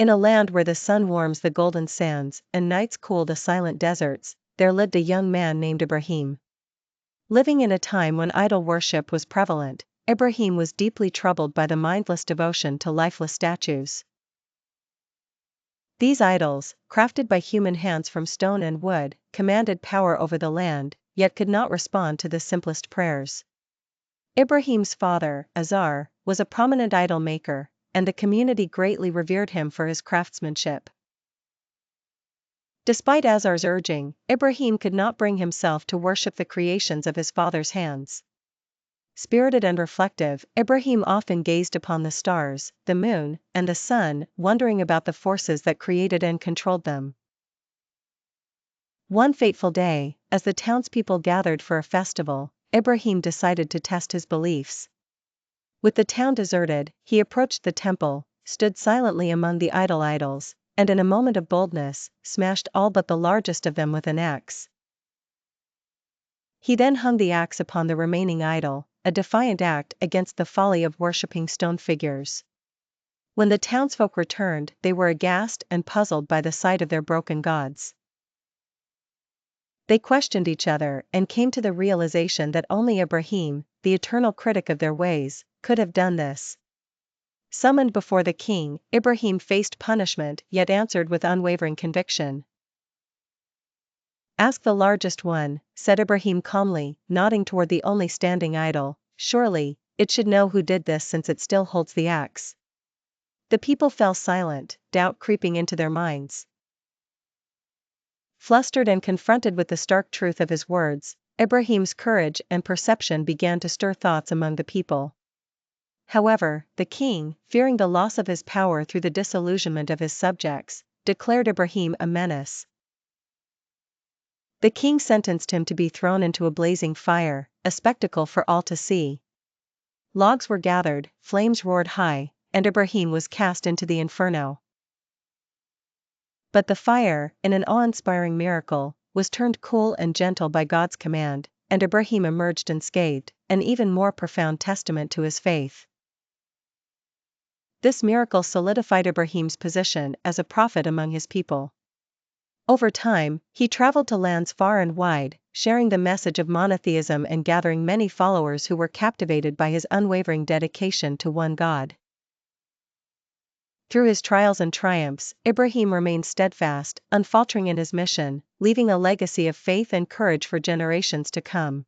In a land where the sun warms the golden sands and nights cool the silent deserts, there lived a young man named Ibrahim. Living in a time when idol worship was prevalent, Ibrahim was deeply troubled by the mindless devotion to lifeless statues. These idols, crafted by human hands from stone and wood, commanded power over the land, yet could not respond to the simplest prayers. Ibrahim's father, Azar, was a prominent idol maker, and the community greatly revered him for his craftsmanship. Despite Azar's urging, Ibrahim could not bring himself to worship the creations of his father's hands. Spirited and reflective, Ibrahim often gazed upon the stars, the moon, and the sun, wondering about the forces that created and controlled them. One fateful day, as the townspeople gathered for a festival, Ibrahim decided to test his beliefs. With the town deserted, he approached the temple, stood silently among the idols, and in a moment of boldness, smashed all but the largest of them with an axe. He then hung the axe upon the remaining idol, a defiant act against the folly of worshipping stone figures. When the townsfolk returned, they were aghast and puzzled by the sight of their broken gods. They questioned each other and came to the realization that only Ibrahim, the eternal critic of their ways, could have done this. Summoned before the king, Ibrahim faced punishment yet answered with unwavering conviction. "Ask the largest one," said Ibrahim calmly, nodding toward the only standing idol. "Surely, it should know who did this since it still holds the axe." The people fell silent, doubt creeping into their minds. Flustered and confronted with the stark truth of his words, Ibrahim's courage and perception began to stir thoughts among the people. However, the king, fearing the loss of his power through the disillusionment of his subjects, declared Ibrahim a menace. The king sentenced him to be thrown into a blazing fire, a spectacle for all to see. Logs were gathered, flames roared high, and Ibrahim was cast into the inferno. But the fire, in an awe-inspiring miracle, was turned cool and gentle by God's command, and Ibrahim emerged unscathed, an even more profound testament to his faith. This miracle solidified Ibrahim's position as a prophet among his people. Over time, he traveled to lands far and wide, sharing the message of monotheism and gathering many followers who were captivated by his unwavering dedication to one God. Through his trials and triumphs, Ibrahim remained steadfast, unfaltering in his mission, leaving a legacy of faith and courage for generations to come.